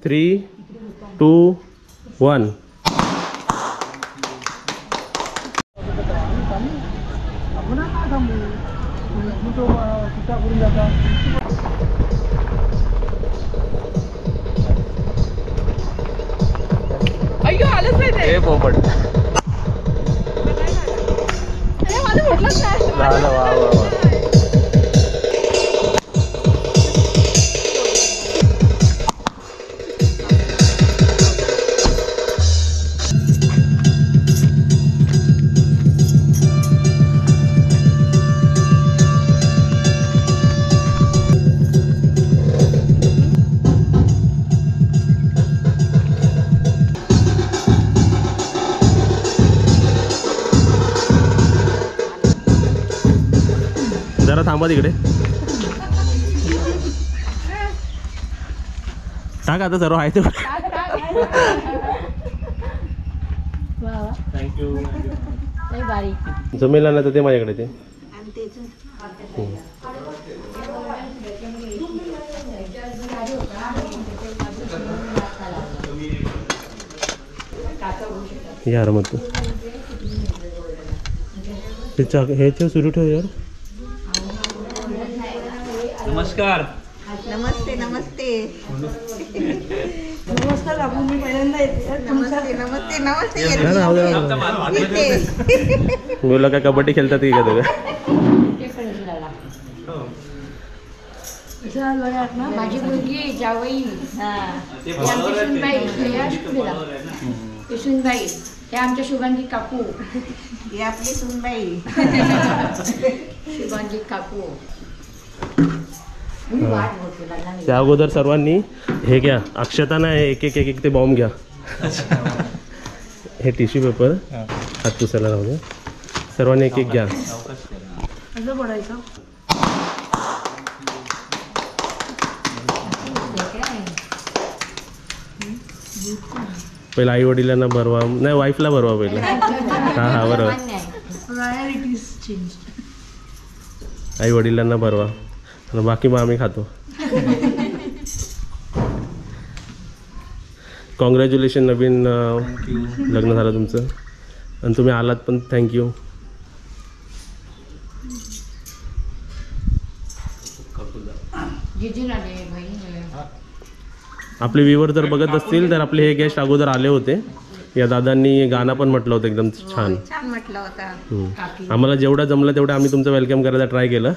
3, 2, 1. अय्यो आलंच नाही ते. हे पोपट अरे मला म्हटलंच नाही. झालं. वा वा वा. जरा थांबा तिकडे. टाक आता सर्व आहे ते. थँक्यू. जमेला ना तर ते माझ्याकडे ते. यार मग तू ह्याच्या सुरू ठेव यार. नमस्कार. नमस्ते नमस्ते नमस्कार काकू, मी पहिल्यांदा येते. नमस्ते नमस्ते नमस्ते बोला काय कबड्डी खेळतात की का तुला? माझी मुलगी जावई सुनबाई, हे आमच्या शुभांगी काकू, ही आपली सुनबाई शुभांगी काकू. त्या अगोदर सर्वांनी हे घ्या, अक्षता नाही, एक एक एक एक ते बॉम्ब घ्या. हे टिश्यू पेपर हात पुसायला राहू द्या. सर्वांनी एक एक घ्या. असं पडायचं. पहिला आई वडिलांना भरवा, नाही वाईफला भरवा पहिला. हां हां बरोबर. Priorities change. आई वडिलांना भरवा आणि बाकी मग आम्ही खातो. कॉंग्रॅच्युलेशन, नवीन लग्न झालं तुमचं आणि तुम्ही आलात पण थँक्यू. आपले व्ह्यूवर जर बघत असतील तर आपले हे गेस्ट अगोदर आले होते. या दादांनी गाणं पण म्हटलं होतं एकदम छान. छान म्हटलं होतं. आम्हाला जेवढं जमलं तेवढं आम्ही तुमचं वेलकम करायला ट्राय केलं.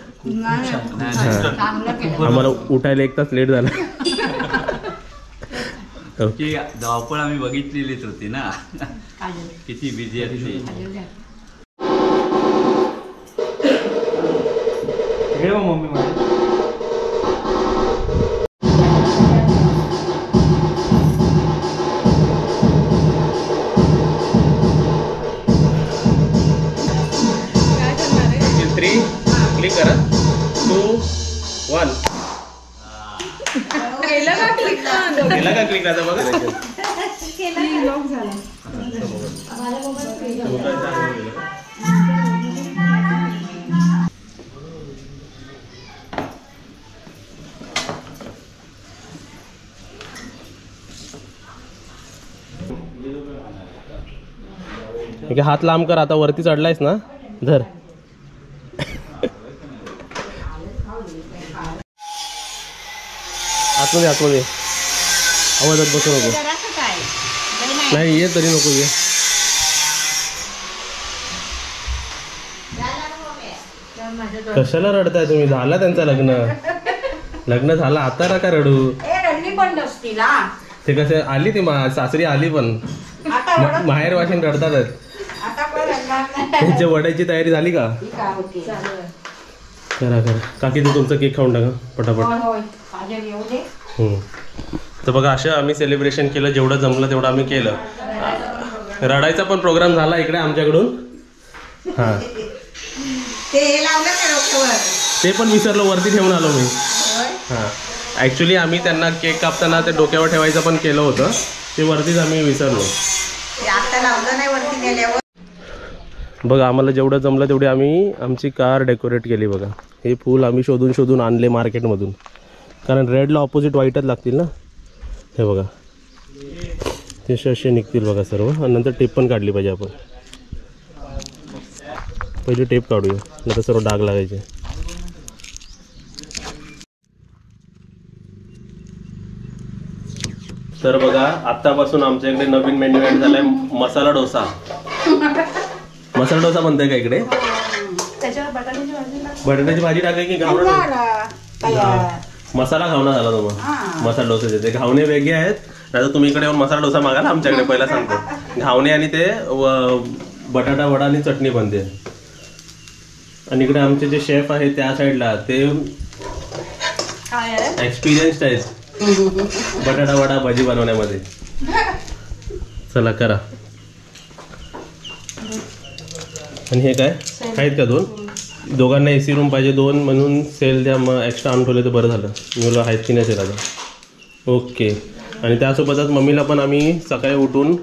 आम्हाला उठायला 1 तास लेट झाला. धावपळ आम्ही बघितलेलीच होती ना, किती बिझी असते. मम्मी माझी क्लिक करा. 2, 1. केलं का क्लिक? केला का क्लिक? आता बघा लॉक झाला. हात लांब कर. आता वरती चढलायस ना, धर. आतमध्ये आतमध्ये आवाजात बसू नको. नाही ये तरी नको ये. कशाला रडताय तुम्ही? झाला त्यांचं लग्न झालं, आता नका रडू. ते कसं आली ती सासरी आली पण माहेर वाशिन रडतातच. त्यांच्या वडायची तयारी झाली का? करा करा. काकी तू तुमचा केक खाऊन टाका पटापट. तर बघा अशा आम्ही सेलिब्रेशन केलं. जेवढं जमलं तेवढं आम्ही केलं. रडायचा पण प्रोग्राम झाला इकडे आमच्याकडून. हां ते पण विसरलो, वरती ठेवून आलो मी. हां ॲक्च्युली आम्ही त्यांना केक कापताना ते डोक्यावर ठेवायचं पण केलं होतं, ते वरतीच आम्ही विसरलो. बघा आम्हाला जेवढं जमलं तेवढी आम्ही आमची कार डेकोरेट केली. बघा हे फूल आम्ही शोधून शोधून आणले मार्केटमधून, कारण रेडला ऑपोजिट व्हाईटच लागतील ना. हे बघा ते असे निघतील बघा सर्व. आणि नंतर टेप पण काढली पाहिजे आपण. पहिली टेप काढूया नंतर सर्व डाग लागायचे. तर बघा आत्तापासून आमच्या इकडे नवीन मेन्यू ॲड झालाय मसाला डोसा. मसाला डोसा म्हणताय का इकडे? त्याच्यावर बटाट्याची भाजी बटाट्याची भाजी टाकाय की मसाला घावना झाला तुम्हाला मसाला डोसा. ते घावणे वेगळे आहेत. नाही तर तुम्ही इकडे येऊन मसाला डोसा मागा ना आमच्याकडे. पहिला सांगतो घावणे आणि ते बटाटा वडा आणि चटणी बनते. आणि इकडे आमचे जे शेफ आहे त्या साईडला ते एक्सपिरियन्स्ड आहेत बटाटा वडा भाजी बनवण्यामध्ये. चला करा. आणि हे काय आहेत का दोघांना AC रूम पाहिजे 2 म्हणून सेल द्या. मग एक्स्ट्रा आणून ठेवले तर बरं झालं. मुलं आहेत की नाही सेल आता. ओके. आणि त्यासोबतच मम्मीला पण आम्ही सकाळी उठून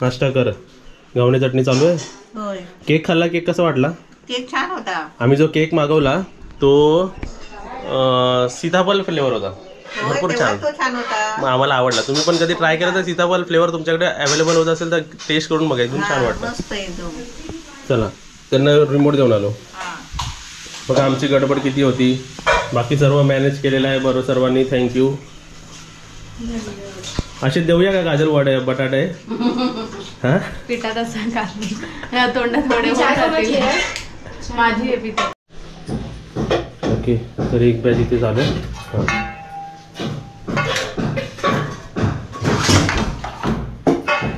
नाश्ता कर घावणे चटणी चालू आहे. होय केक खाल्ला. केक कसा वाटला? केक छान होता. आम्ही आम्ही जो केक मागवला तो सीताफळ फ्लेवर होता. भरपूर छान. तो छान होता. मग आम्हाला आवडला. तुम्ही पण कधी ट्राय केला तर सीताफळ फ्लेवर तुमच्याकडे अवेलेबल होत असेल तर टेस्ट करून बघा. एकदम छान वाटतं. मस्त एकदम. चला त्यांना रिमोट देऊन आलो. बघा आमची गडबड किती होती. बाकी सर्व मॅनेज केलेलं आहे बरोबर सर्वांनी. थँक्यू. असे देऊया का गाजर वडे बटाटे? हा पिठात असं काढली तोंडात वडे माझी आहे पिठा. ओके तर एक बॅच इथे झालं.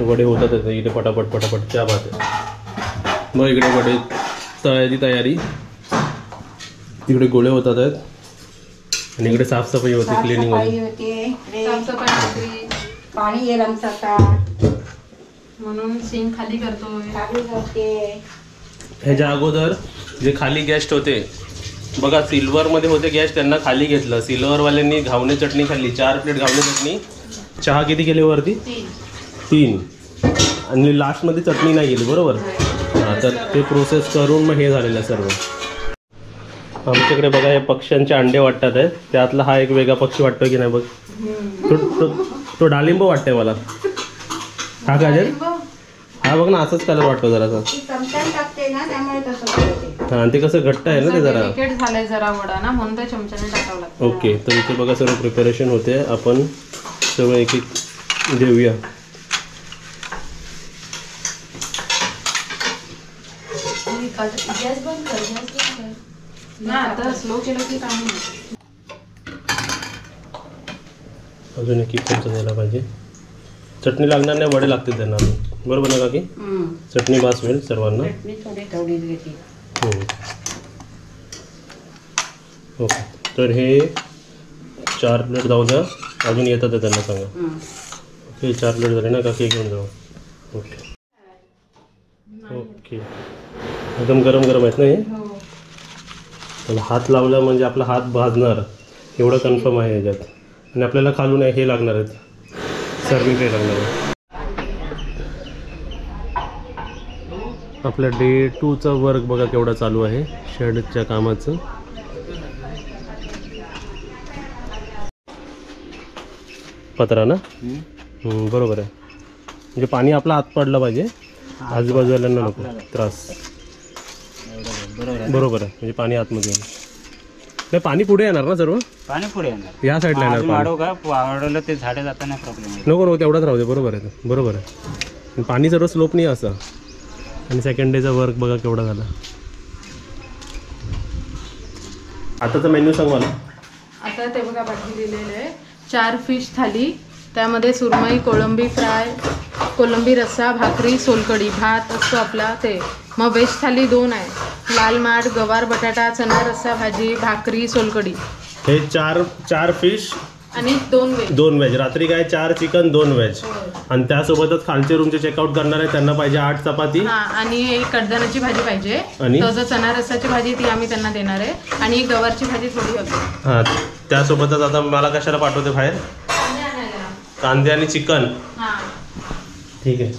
वडे होतात इकडे पटापट पटापट. त्या बात आहे. मग इकडे वडे तळायची तयारी. तिकडे गोळे होतात आहेत. आणि इकडे साफसफाई होते क्लिनिंग होते. पाणी येईल आमचा आता म्हणून सिंक खाली करतोय. ह्याच्या अगोदर जे खाली गेस्ट होते बघा सिल्वरमध्ये होते गॅस त्यांना खाली घेतलं. सिल्वरवाल्यांनी घावणे चटणी खाल्ली. 4 प्लेट घावणे चटणी. चहा किती केले वरती? 3. आणि लास्टमध्ये चटणी नाही गेली बरोबर. हां तर ते प्रोसेस करून मग हे झालेलं आहे सर्व. आमच्याकडे बघा हे पक्ष्यांचे अंडे वाटतात आहेत. त्यातला हा एक वेगळा पक्षी वाटतो की नाही बघ. तो डाळिंब वाटतंय मला. हा काजल हा बघ ना असंच कलर वाटतो जरासा. हां ते कसं घट्ट आहे ना ते जरा. झालंय जरा वडा ना म्हणून त्या चमच्याने टाकावं लागतं. ओके तर इथे बघा सर्व प्रिपरेशन होते. आपण सर्व एक एक देऊया. गॅस बंद कर. ना आता स्लो केलं की काम नाही. अजून एक चमचा द्यायला पाहिजे. चटणी लागणार नाही वडे लागतील त्यांना बरोबर ना काकी? चटणी बास होईल सर्वांना. ओके तर हे 4 प्लेट जाऊ द्या. अजून येतात त्यांना सांगा. ओके 4 प्लेट झाले ना काकी घेऊन जाऊ. ओके ओके एकदम गरम गरम आहेत ना हे. त्याला हात लावला म्हणजे आपला हात भाजणार एवढं कन्फर्म आहे याच्यात. आणि आपल्याला खालून हे लागणार आहेत सर्विंग ट्रे लागणार आहे. आपल्या डे 2चा वर्क बघा केवढा चालू आहे शेडच्या कामाचं. पत्रा ना बरोबर आहे. म्हणजे पाणी आपला हात पडलं पाहिजे आजूबाजूवाल्यांना नको त्रास. बरोबर आहे. म्हणजे पाणी आतमध्ये येईल. नाही पाणी पुढे येणार ना सर्व. पाणी पुढे येणार. या साईडला येणार वाढव का वाढवलं ते झाडे जाताना प्रॉब्लेम नको नको तेवढाच राहू दे. बरोबर आहे बरोबर आहे. पाणी सर्व स्लोप नाही असं. आणि सेकंड डेचा वर्क बघा केवढा झाला. आताचा मेन्यू सांग मला. आता ते बघा बाकी दिलेलं आहे. 4 फिश थाली. त्यामध्ये सुरमई कोळंबी फ्राय कोलंबी रस्सा भाकरी सोलकढी भात असतो आपला ते. मग व्हेज थाली 2 आहे. लाल माठ गवार बटाटा चणा रस्सा भाजी भाकरी सोलकढी. हे 4 फिश आणि 2 व्हेज. रात्री काय 4 चिकन 2 व्हेज. आणि त्यासोबतच खालचे रूमचे चेकआउट करणार आहे त्यांना पाहिजे 8 चपाती. आणि एक कडधान्याची भाजी पाहिजे. आणि तो जो चणा रस्साची भाजी ती आम्ही त्यांना देणार आहे. आणि एक गवारची भाजी थोडी होती. हां त्यासोबतच आता मला कशाला पाठवते बाहेर कांदे आणि चिकन. ठीक आहे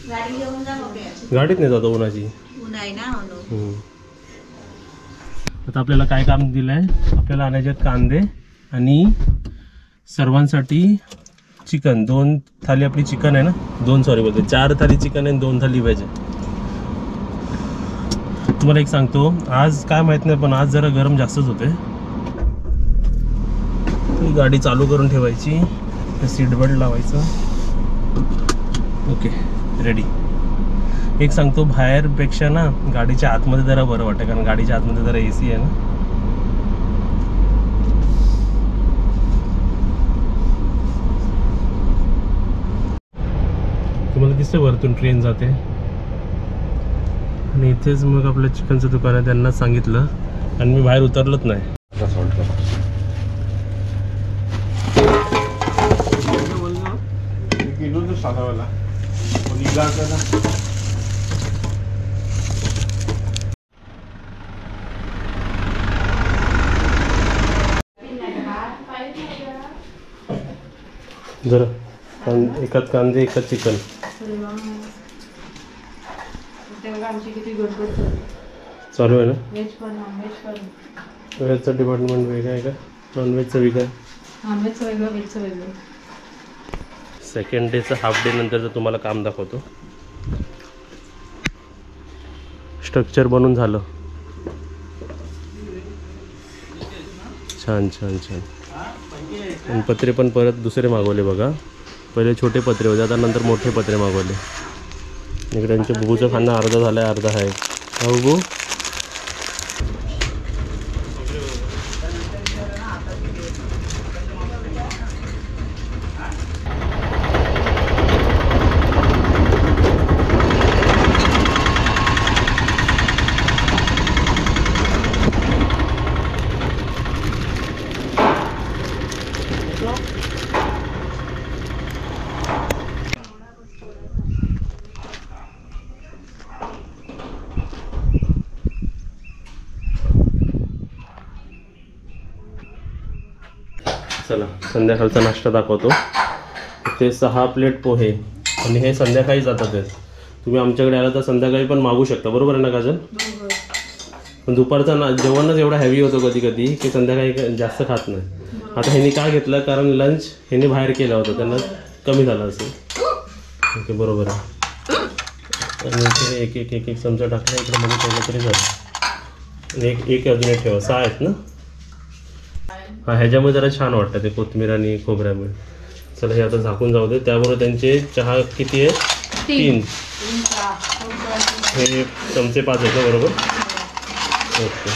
गाडी घेऊन जा मग. गाडीत नाही जातो उन्हाची. ऊन आहे ना म्हणून. आता आपल्याला काय काम दिलं आहे. आपल्याला आणायचे कांदे आणि सर्वांसाठी चिकन 2 थाली आपली चिकन आहे ना 2 सॉरी बोलते 4 थाली चिकन आहे 2 थाली व्हेज आहे. तुम्हाला एक सांगतो आज काय माहित नाही पण आज जरा गरम जास्तच होते. ही गाडी चालू करून ठेवायची सीट बेल्ट लावायचं. Okay ready. एक सांगतो बाहेरपेक्षा ना गाडीच्या आतमध्ये जरा बरं वाटतं कारण गाडीच्या आतमध्ये जरा AC आहे ना. तुम्हाला दिसतं वरतून ट्रेन जाते आणि इथेच मग आपलं चिकनचं दुकान आहे. त्यांना सांगितलं आणि मी बाहेर उतरलोच नाही. जरा एकात कांदे एकात चिकन. आमची किती गडबड चालू आहे ना. व्हेज पण नॉनव्हेज पण. व्हेजचं डिपार्टमेंट वेगळं आहे का नॉनव्हेजचं वेगळं आहे. नॉनव्हेजचं वेगळं व्हेजचं वेगळं. सेकंड डेचं हाफ डे नंतरचं तुम्हाला काम दाखवतो. स्ट्रक्चर बनून झालं. छान छान छान. आणि पत्रे पण परत दुसरे मागवले बघा. पहिले छोटे पत्रे होते आता नंतर मोठे पत्रे मागवले. इकडे त्यांच्या बुबूचं खाणं अर्धा झालं आहे अर्धा आहे. हा बुबू चला संध्याकाळचा नाश्ता दाखवतो. ते 6 प्लेट पोहे आणि हे संध्याकाळी जातात. तुम्ही आमच्याकडे आला तर संध्याकाळी पण मागू शकता. बरोबर आहे ना काजल. पण दुपारचा जेवणच एवढा हेवी होतो कधी कधी की संध्याकाळी जास्त खात नाही. आता ह्यांनी काय घेतलं कारण लंच ह्यांनी बाहेर केला होता त्यांना कमी झालं असेल. ओके बरोबर आहे. आणि इकडे एक एक एक एक चमचा टाकला इकडे मध्ये ठेवलं तरी झालं. आणि एक अजून एक ठेवा 6 आहेत ना. हा ह्याच्यामुळे जरा छान वाटतं ते कोथिंबीर आणि खोबऱ्यामुळे. चला हे आता झाकून जाऊ दे. त्याबरोबर त्यांचे चहा किती आहे 3 हे चमचे 5 आहेत ना बरोबर. ओके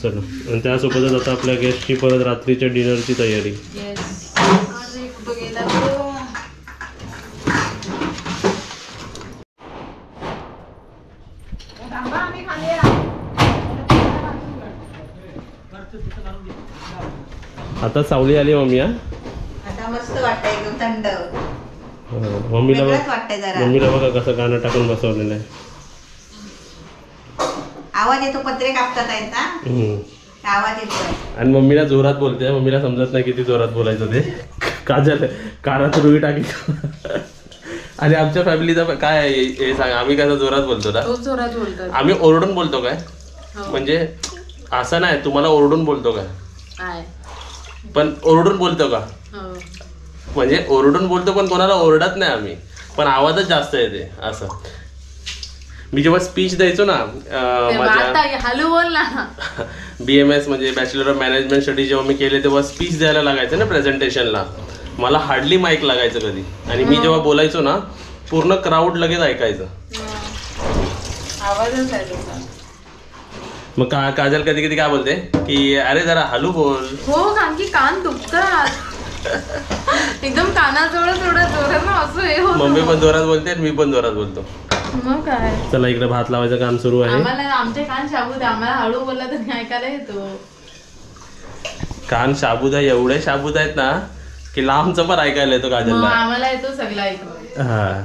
चला. आणि त्यासोबतच आता आपल्या गेस्टची परत रात्रीच्या डिनरची तयारी. आता सावली आली मम्मी. आता मस्त वाटतंय एकदम थंड. मम्मीला वाटतंय जरा. मम्मीला बघा कसं गाणं टाकून बसवलेलं आहे. आवाज येतो पत्रे कापतात आहेत ना आवाज येतो. आणि मम्मीला जोरात बोलते. मम्मीला समजत नाही किती जोरात बोलायचं ते. काजल कानात रुई टाकी. आणि आमच्या फॅमिलीचा काय आहे हे सांग. आम्ही कसं जोरात बोलतो ना. जोरात बोलतात. आम्ही ओरडून बोलतो काय म्हणजे असं नाही तुम्हाला ओरडून बोलतो काय पण ओरडून बोलतो का म्हणजे ओरडून बोलतो पण कोणाला ओरडत नाही आम्ही. पण आवाजच जास्त येते असं. मी जेव्हा स्पीच द्यायचो ना माझ्या BMS म्हणजे बॅचलर ऑफ मॅनेजमेंट स्टडी जेव्हा मी केले तेव्हा स्पीच द्यायला लागायचं ना प्रेझेंटेशनला. मला हार्डली माईक लागायचं कधी. आणि मी जेव्हा बोलायचो ना पूर्ण क्राऊड लगेच ऐकायचं. मग काजल कधी कधी काय बोलते की अरे जरा हलू बोल. हो कारण की कान दुखतात एकदम कानाजवळ थोडं जोरात ना असं हे होतं. मम्मी पण जोरात बोलते आणि मी पण जोरात बोलतो. मग काय. चला इकडे भात लावायचं काम सुरू आहे. आम्हाला आमचे कान शाबूत आम्हाला हळू बोलला तर ऐकायला येतो. कान शाबूत आहे एवढे शाबूत आहेत ना की लांबचं पण ऐकायला येतो काजलला. आम्हाला येतो सगळं ऐकू. हा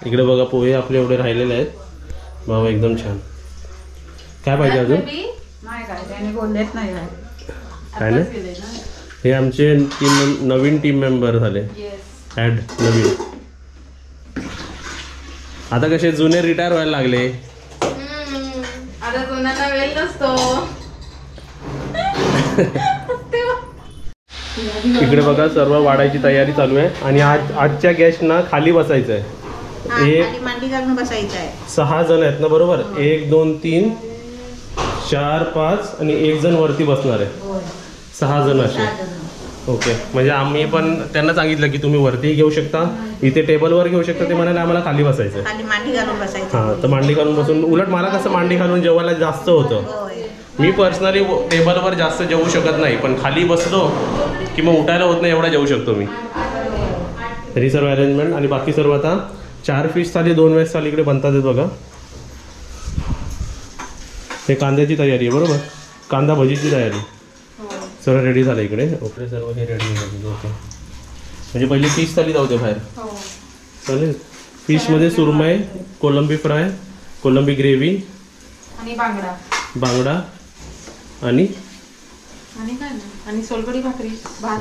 इकडे बघा पोहे आपले एवढे राहिलेले आहेत. बाबा एकदम छान. काय पाहिजे अजून. नाही काय त्याने बोललेत नाही काय नाही. हे आमचे नवीन टीम मेंबर झाले ऍड नवीन. आता कसे जुने रिटायर व्हायला लागले. आता जुन्यांना वेळ नसतो. इकडे बघा सर्व वाढायची तयारी चालू आहे आणि आजच्या गेस्टना खाली बसायचं आहे. खाली मांडी घालून बसायचं आहे. 6 जण आहेत ना बरोबर. 1 2 3 4 5 आणि 1 जण वरती बसणार आहे. 6 जण असे. ओके, म्हणजे आम्ही पण त्यांना सांगितलं की तुम्ही वरती घेऊ शकता, इथे टेबलवर घेऊ शकता. ते म्हणाले आम्हाला खाली बसायचं. खाली मांडी घालून बसायचं. हां, तर मांडी घालून बसून उलट मला कसं मांडी घालून जेवायला जास्त होतं. मी पर्सनली टेबलवर जास्त जेवू शकत नाही, पण खाली बसलो की मग उठायला होत नाही एवढा जेवू शकतो मी. तरी सर्व अरेंजमेंट आणि बाकी सर्व आता 4 फिश थाली 2 व्हेज थाली इकडे बनतात बघा. हे कांद्याची तयारी आहे बरोबर, कांदा भजीची तयारी सर्व रेडी झालं इकडे. ओके, सर्व हे रेडी झाले. ओके, म्हणजे पहिली फिश थाली जाऊ दे बाहेर. चालेल. फिशमध्ये सुरमई, कोलंबी फ्राय, कोलंबी ग्रेव्ही आणि बांगडा आणि काय ना, आणि सोलकढी भाकरी भात.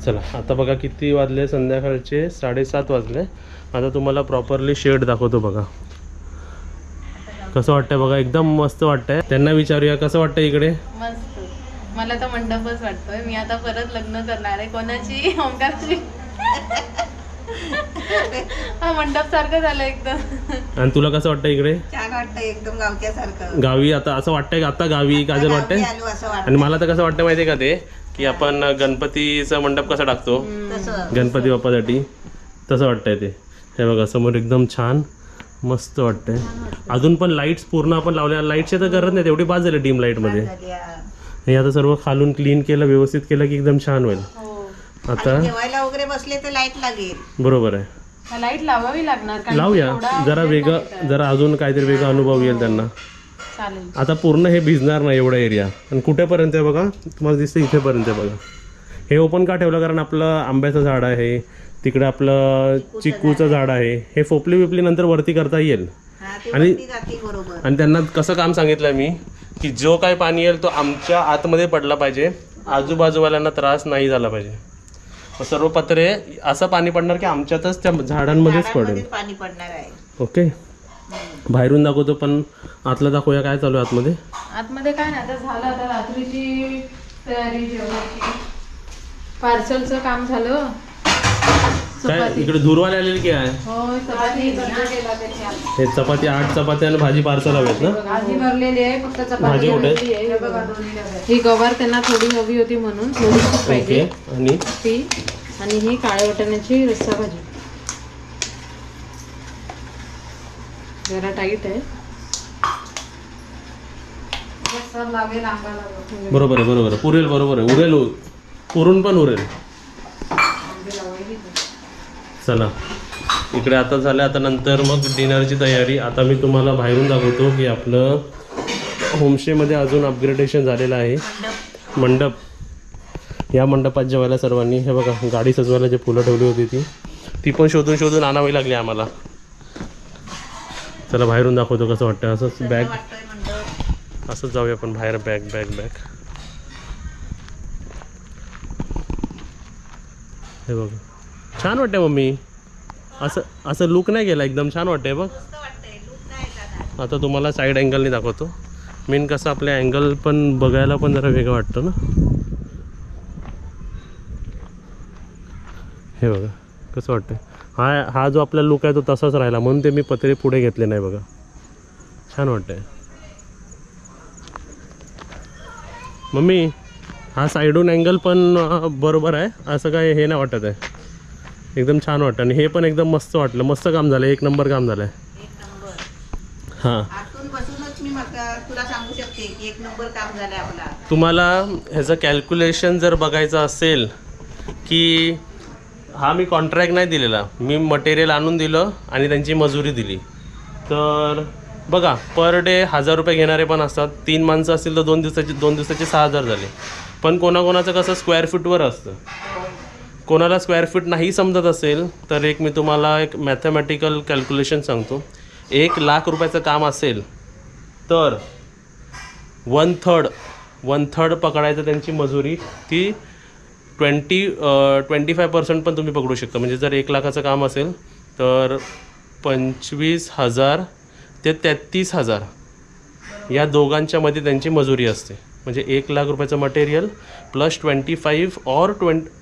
चला आता बघा किती वाजले, संध्याकाळचे 7:30 वाजले. आता तुम्हाला प्रॉपरली शेड दाखवतो बघा. कसं वाटतंय बघा, एकदम मस्त वाटतंय. त्यांना विचारूया कसं वाटतंय इकडे. मस्त, मला तर मंडपच वाटतोय. मी आता परत लग्न करणार आहे. कोणाची? ओंकारची. हा मंडप सारखं झालं एकदम. आणि तुला कसं वाटतं इकडे? छान वाटतं, एकदम गावच्यासारखं. गावी आता असं वाटतंय, आता गावी काजल वाटतंय. आणि मला तर कसं वाटतं माहितीये का ते, की आपण गणपतीचा मंडप कसा टाकतो गणपती बाप्पासाठी, तसं वाटतंय ते. हे बघा समोर एकदम छान मस्त वाटतंय. अजून पण लाईट्स पूर्ण आपण लावल्या. लाईटची तर गरज नाही, तेवढी बाज झाली डीम लाईट मध्ये. हे आता सर्व खालून क्लीन केलं, व्यवस्थित केलं की एकदम छान होईल. आता जेवायला वगैरे बसले तर लाईट लागेल. बरोबर आहे, लाईट लावावी लागणार. लावूया जरा वेगळं, जरा अजून काहीतरी वेगळा अनुभव येईल त्यांना. चालेल. आता पूर्ण हे भिजणार नाही एवढा एरिया. आणि कुठेपर्यंत आहे बघा, तुम्हाला दिसतं इथेपर्यंत आहे बघा. हे ओपन का ठेवलं, कारण आपलं आंब्याचं झाड आहे, तिकडे आपलं चिक्कूचं झाड आहे. हे फोपली बिपली नंतर वरती करता येईल. आणि त्यांना कसं काम सांगितलं मी, की जो काय पाणी येईल तो आमच्या आतमध्ये पडला पाहिजे, आजूबाजूवाल्यांना त्रास नाही झाला पाहिजे. सर्व पत्रे असं पाणी पडणार की आमच्यातच त्या झाडांमध्येच पडेल. पाणी पडणार आहे. ओके, बाहेरून दाखवतो पण आतलं दाखवूया काय चालू आहे आतमध्ये. आतमध्ये काय नाही, आता झालं. आता रात्रीची तयारी, जेवणाची, पार्सलचं काम झालं. काय इकडे धुरवाले आलेली की आहे. होय, चपाती हे चपाती 8 चपात्या आणि भाजी पार्सल हवेत ना. भाजी भरलेली आहे, फक्त चपाती भाजी कुठे? ही गवार त्यांना थोडी हवी होती म्हणून थोडीशी पाहिजे. आणि ती आणि ही काळ्या वाटाण्याची रस्सा भाजी. जरा टाईट आहे. बरोबर आहे, बरोबर आहे, पुरेल. बरोबर आहे, उरेल, पुरून पण उरेल. चला इकडे आता झालं. आता नंतर मग डिनरची तयारी. आता मी तुम्हाला बाहेरून दाखवतो की आपलं होमस्टेमध्ये अजून अपग्रेडेशन झालेलं आहे. मंडप, या मंडपात जेवायला सर्वांनी. हे बघा गाडी सजवायला जे फुलं ठेवली होती ती पण शोधून शोधून आणावी लागली आम्हाला. चला बाहेरून दाखवतो कसं वाटतं. असंच बॅग, असंच जाऊया आपण बाहेर. बॅग बॅग बॅग हे बघा छान वाटतंय मम्मी. असं लुक नाही गेला, एकदम छान वाटतंय बघ. आता तुम्हाला साईड अँगलनी दाखवतो. मेन कसं आपल्या अँगल पण बघायला पण जरा वेगळं वाटतं ना. हे बघा कसं वाटतंय. हा जो आपला लुक आहे तो तसाच राहिला, म्हणून ते मी पत्रे पुढे घेतले नाही. बघा छान वाटतंय मम्मी. हा साईडून अँगल पण बरोबर आहे, असं काय हे नाही वाटत आहे. एकदम छान वाटतं. आणि हे पण एकदम मस्त वाटलं. मस्त काम झालं, 1 नंबर काम झालंय. हां, तुला सांगू शकते की 1 नंबर काम झालंय आपला. तुम्हाला ह्याचं कॅल्क्युलेशन जर बघायचं असेल की हा मी कॉन्ट्रॅक्ट नाही दिलेला, मी मटेरियल आणून दिलं आणि त्यांची मजुरी दिली. तर बघा पर डे 1000 रुपये घेणारे पण असतात. 3 माणसं असतील तर 2 दिवसाचे 6000 झाले. पण कोणाकोणाचं कसं स्क्वेअर फीटवर असतं. कोणाला स्क्वेअर फीट नाही समजत असेल तर मी तुम्हाला एक मॅथमॅटिकल कॅल्क्युलेशन सांगतो. 1 लाख रुपयाचं काम असेल तर 1/3 पकडायचं त्यांची मजुरी. ती 25% पण तुम्ही पकडू शकता. म्हणजे जर 1 लाखाचं काम असेल तर 25,000 ते 33,000 या दोघांच्या मध्ये त्यांची मजुरी असते. म्हणजे 1 लाख रुपयाचं मटेरियल प्लस 25 और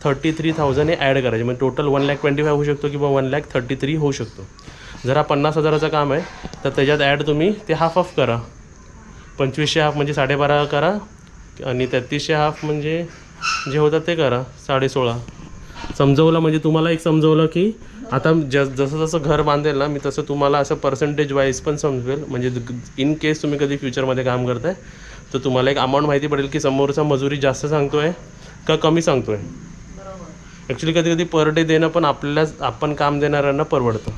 33,000 हे ॲड करायचे. म्हणजे टोटल 1,25,000 होऊ शकतो किंवा 1,33,000 होऊ शकतो. जर हा 50,000चं काम आहे तर त्याच्यात ॲड तुम्ही ते हाफ करा. 2500 हाफ म्हणजे 12.5 करा आणि 3300 हाफ म्हणजे जे होतं ते करा 16.5. समजवलं म्हणजे तुम्हाला एक समजवलं की आता जसं जसं घर बांधेल ना मी तसं तुम्हाला असं पर्सेंटेज वाईज पण समजवेल. म्हणजे इन केस तुम्ही कधी फ्युचरमध्ये काम करताय तर तुम्हाला एक अमाऊंट माहिती पडेल की समोरचा मजुरी जास्त सांगतो आहे का कमी सांगतो आहे. ॲक्च्युली कधी कधी पर डे देणं पण आपण काम देणाऱ्यांना परवडतं.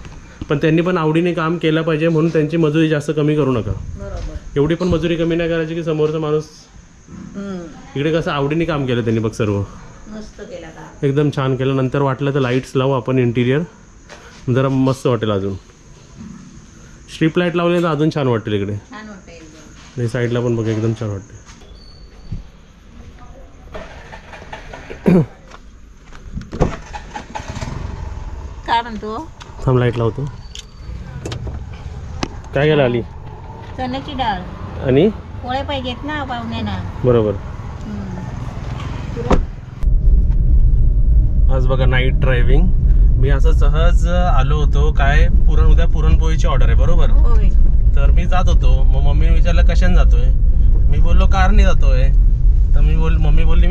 पण त्यांनी पण आवडीने काम केलं पाहिजे म्हणून त्यांची मजुरी जास्त कमी करू नका. एवढी पण मजुरी कमी नाही करायची की समोरचा माणूस. इकडे कसं आवडीने काम केलं त्यांनी बघ सर्व एकदम छान केलं. नंतर वाटलं तर लाईट्स लावू आपण इंटिरियर जरा मस्त वाटेल. अजून स्ट्रीप लाईट लावले तर अजून छान वाटेल. इकडे आणि साईडला पण बघ एकदम छान वाटते. काय म्हणतो थांब लाईट लावतो. काय केलं आली चण्याची डाळ आणि पोळे पाहिजेत ना पाहुण्यांना. बरोबर. आज बघा नाईट ड्रायव्हिंग. मी असं सहज आलो होतो. काय उद्या पुरणपोळीची ऑर्डर आहे बरोबर. तर मी जात होतो. मग मम्मीने विचारलं कशाने जातोय. मी बोललो कारने जातोय. तर मम्मी बोलली